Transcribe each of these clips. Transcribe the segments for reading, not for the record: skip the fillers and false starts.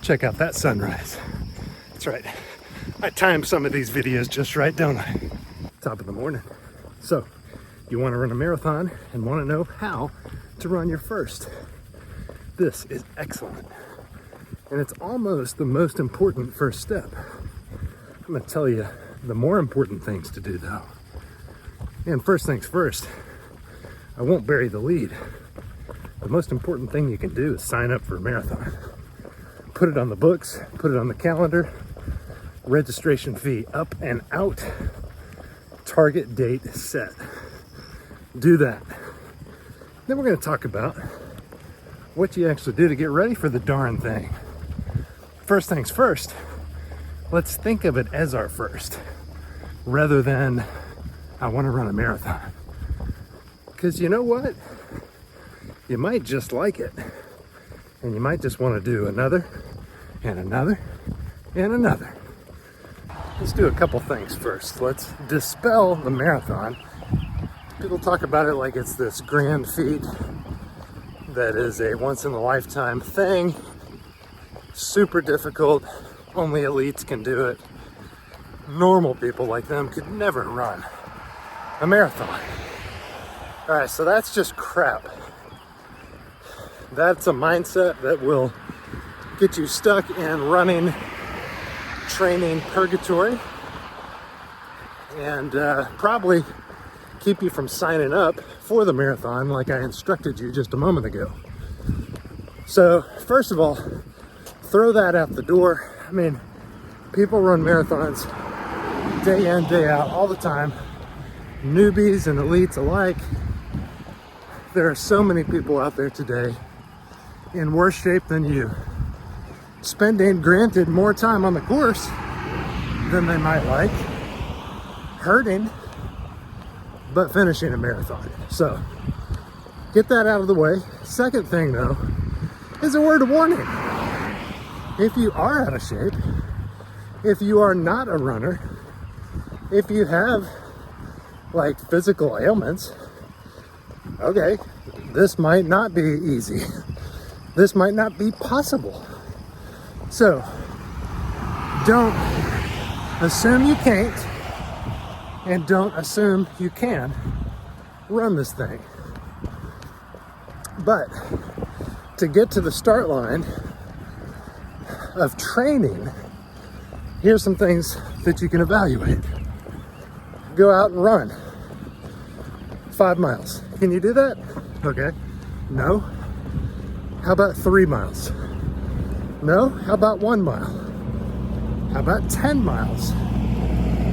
Check out that sunrise. That's right. I time some of these videos just right, don't I? Top of the morning. So, you want to run a marathon and want to know how to run your first. This is excellent. And it's almost the most important first step. I'm going to tell you the more important things to do though. And first things first, I won't bury the lead. The most important thing you can do is sign up for a marathon. Put it on the books, put it on the calendar, registration fee up and out, target date set. Do that. Then we're going to talk about what you actually do to get ready for the darn thing. First things first, let's think of it as our first, rather than I want to run a marathon. Because you know what? You might just like it. And you might just want to do another, and another, and another. Let's do a couple things first. Let's dispel the marathon. People talk about it like it's this grand feat that is a once-in-a-lifetime thing. Super difficult. Only elites can do it. Normal people like them could never run a marathon. All right, so that's just crap. That's a mindset that will get you stuck in running, training purgatory, and probably keep you from signing up for the marathon like I instructed you just a moment ago. So first of all, throw that out the door. I mean, people run marathons day in, day out, all the time. Newbies and elites alike. There are so many people out there today in worse shape than you, spending, granted, more time on the course than they might like, hurting, but finishing a marathon. So get that out of the way. Second thing though is a word of warning. If you are out of shape, if you are not a runner, if you have like physical ailments, okay, this might not be easy. This might not be possible. So don't assume you can't, and don't assume you can run this thing. But to get to the start line of training, here's some things that you can evaluate. Go out and run 5 miles. Can you do that? Okay. No. How about 3 miles? No. How about 1 mile? How about 10 miles?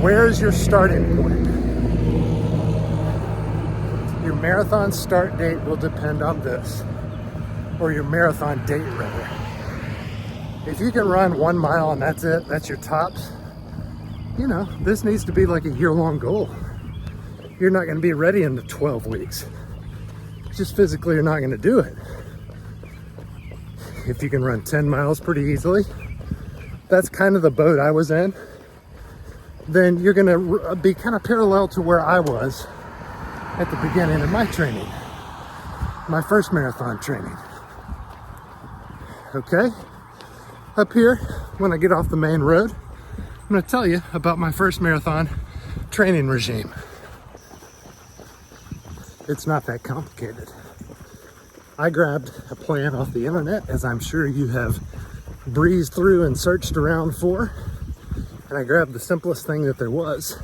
Where's your starting point? Your marathon start date will depend on this, or your marathon date rather. If you can run 1 mile and that's it, that's your tops, you know, this needs to be like a year-long goal. You're not going to be ready in the 12 weeks. Just physically, you're not going to do it. If you can run 10 miles pretty easily, that's kind of the boat I was in, then you're going to be kind of parallel to where I was at the beginning of my training, my first marathon training. Okay? Up here, when I get off the main road, I'm going to tell you about my first marathon training regime. It's not that complicated. I grabbed a plan off the internet, as I'm sure you have breezed through and searched around for, and I grabbed the simplest thing that there was.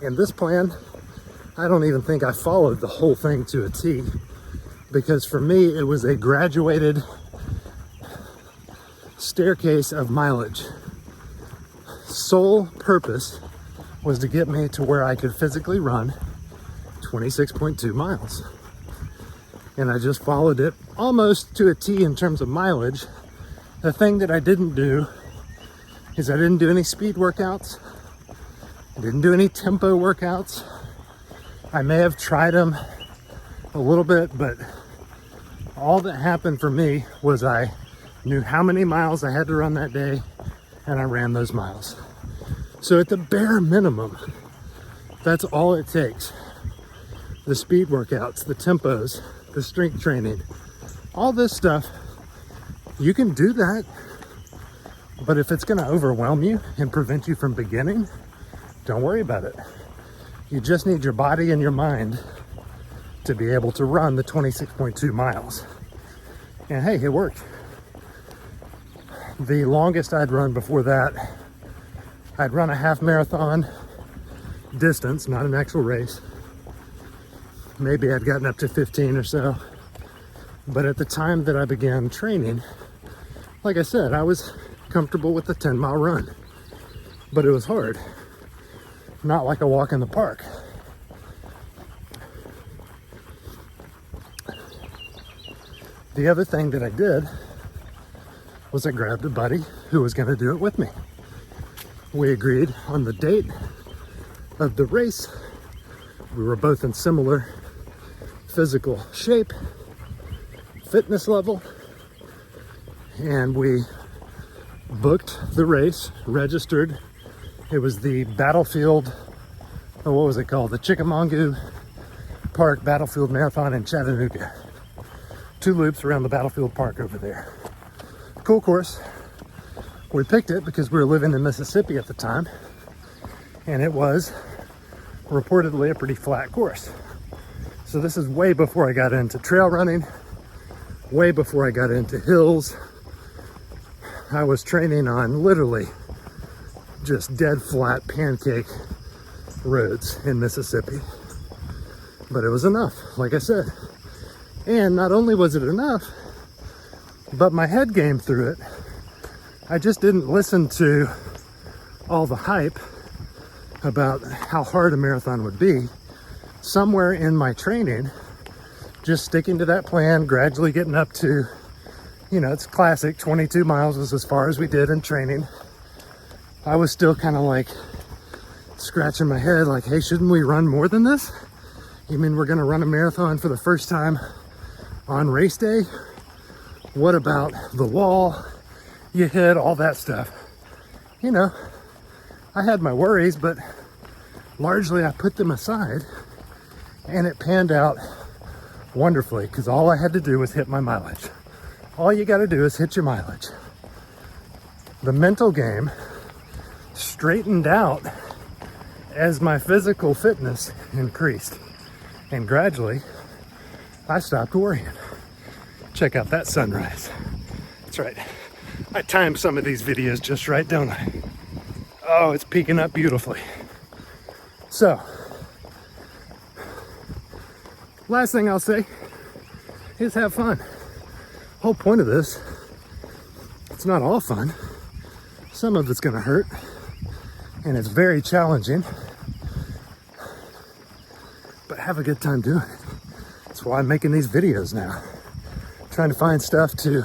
And this plan, I don't even think I followed the whole thing to a T, because for me it was a graduated staircase of mileage. Sole purpose was to get me to where I could physically run 26.2 miles. And I just followed it almost to a T in terms of mileage. The thing that I didn't do is I didn't do any speed workouts. I didn't do any tempo workouts. I may have tried them a little bit, but all that happened for me was I knew how many miles I had to run that day, and I ran those miles. So at the bare minimum, that's all it takes. The speed workouts, the tempos, the strength training, all this stuff You can do that, but if it's going to overwhelm you and prevent you from beginning, don't worry about it. You just need your body and your mind to be able to run the 26.2 miles. And hey, it worked. The longest I'd run before that, I'd run a half marathon distance, not an actual race. Maybe I'd gotten up to 15 or so. But at the time that I began training, like I said, I was comfortable with the 10-mile run. But it was hard. Not like a walk in the park. The other thing that I did was I grabbed a buddy who was going to do it with me. We agreed on the date of the race. We were both in similar physical shape, fitness level, and we booked the race, registered. It was the Battlefield, what was it called? The Chickamauga Park Battlefield Marathon in Chattanooga. 2 loops around the Battlefield Park over there. Cool course. We picked it because we were living in Mississippi at the time, and it was reportedly a pretty flat course. So this is way before I got into trail running, way before I got into hills. I was training on literally just dead flat pancake roads in Mississippi. But it was enough, like I said. And not only was it enough, but my head game through it. I just didn't listen to all the hype about how hard a marathon would be. Somewhere in my training, just sticking to that plan, gradually getting up to, it's classic, 22 miles was as far as we did in training. I was still kind of like scratching my head like, hey, shouldn't we run more than this? You mean we're gonna run a marathon for the first time on race day? What about the wall you hit, all that stuff? I had my worries, but largely I put them aside, and it panned out wonderfully because all I had to do was hit my mileage. All you got to do is hit your mileage. The mental game straightened out as my physical fitness increased, and gradually I stopped worrying. Check out that sunrise. That's right. I timed some of these videos just right, don't I? Oh, it's peeking up beautifully. So, last thing I'll say is have fun. Whole point of this, it's not all fun. Some of it's gonna hurt, and it's very challenging. But have a good time doing it. That's why I'm making these videos now. Trying to find stuff to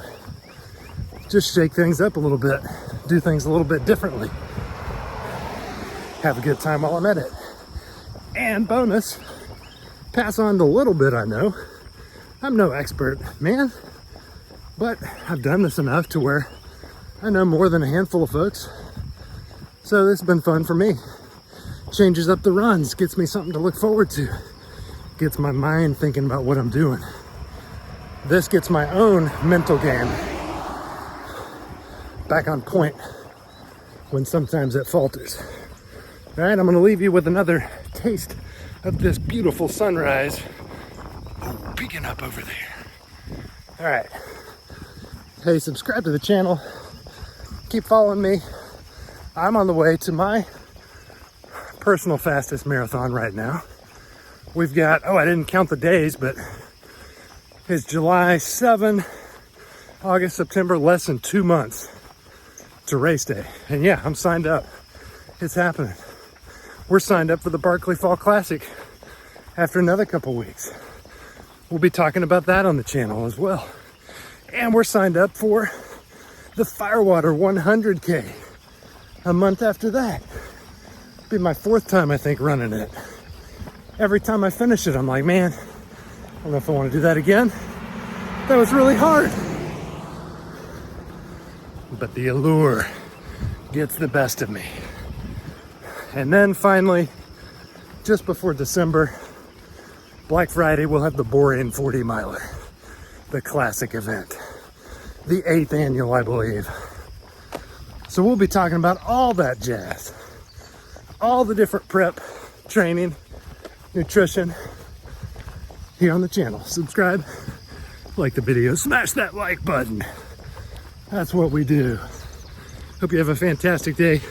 just shake things up a little bit, do things a little bit differently. Have a good time while I'm at it. And bonus, pass on the little bit I know. I'm no expert, man, but I've done this enough to where I know more than a handful of folks. So this has been fun for me. Changes up the runs, gets me something to look forward to. Gets my mind thinking about what I'm doing. This gets my own mental game back on point when sometimes it falters. All right, I'm gonna leave you with another taste of this beautiful sunrise. Oh, peeking up over there. All right. Hey, subscribe to the channel. Keep following me. I'm on the way to my personal fastest marathon right now. We've got, I didn't count the days, but it's July 7, August, September, less than 2 months to race day. And yeah, I'm signed up. It's happening. We're signed up for the Barkley Fall Classic after another couple weeks. We'll be talking about that on the channel as well. And we're signed up for the Firewater 100K a month after that. It'll be my 4th time, I think, running it. Every time I finish it, I'm like, man, I don't know if I want to do that again. That was really hard. But the allure gets the best of me. And then finally, just before December, Black Friday, we'll have the Borean 40 miler, the classic event. the 8th annual, I believe. So we'll be talking about all that jazz, all the different prep, training, nutrition here on the channel. Subscribe, like the video, smash that like button. That's what we do. Hope you have a fantastic day.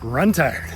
Run tired.